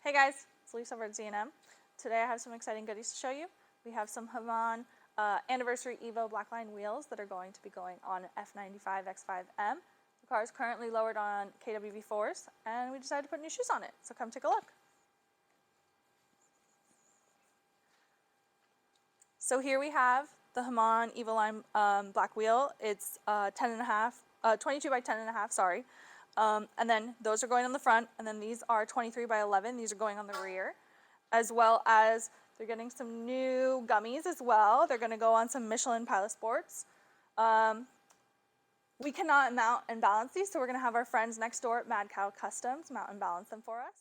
Hey guys, it's Lisa over at Z&M. Today I have some exciting goodies to show you. We have some Hamann Anniversary Evo Blackline wheels that are going to be going on an F95 X5M. The car is currently lowered on KWV4s and we decided to put new shoes on it, so come take a look. So here we have the Hamann Evo Line black wheel. It's 22 by 10.5, sorry. And then those are going on the front, and then these are 23 by 11. These are going on the rear, as well as they're getting some new gummies as well. They're going to go on some Michelin Pilot Sports. We cannot mount and balance these, so we're going to have our friends next door at Mad Cow Customs mount and balance them for us.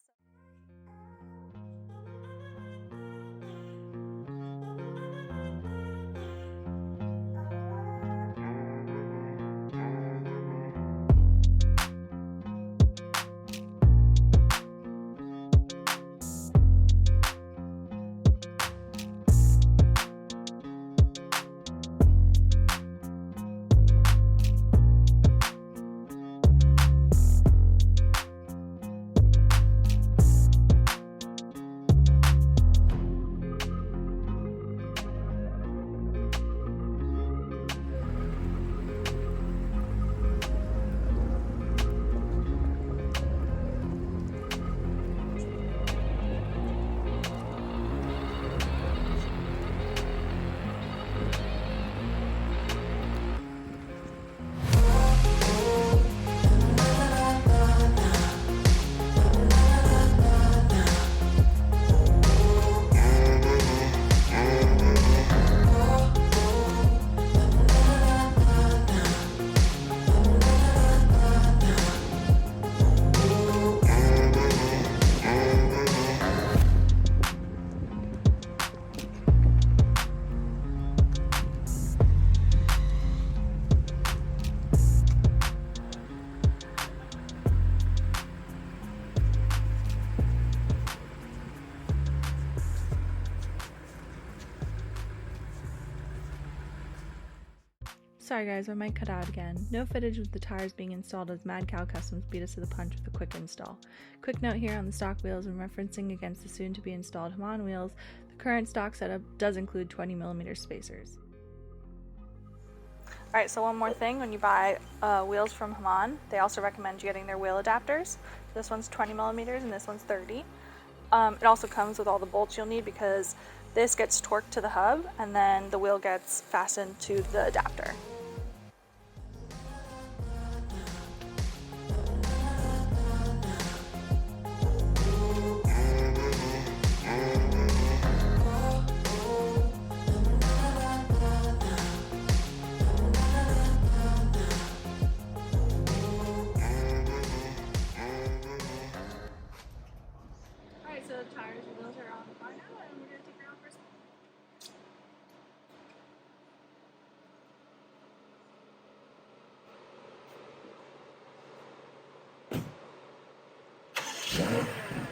Sorry guys, I might cut out again. No footage with the tires being installed as Mad Cow Customs beat us to the punch with a quick install. Quick note here on the stock wheels when referencing against the soon to be installed Hamann wheels, the current stock setup does include 20mm spacers. Alright, so one more thing, when you buy wheels from Hamann, they also recommend you getting their wheel adapters. This one's 20mm and this one's 30. It also comes with all the bolts you'll need because this gets torqued to the hub and then the wheel gets fastened to the adapter. So the tires and wheels are on the car now, and we're going to take her out for a spin.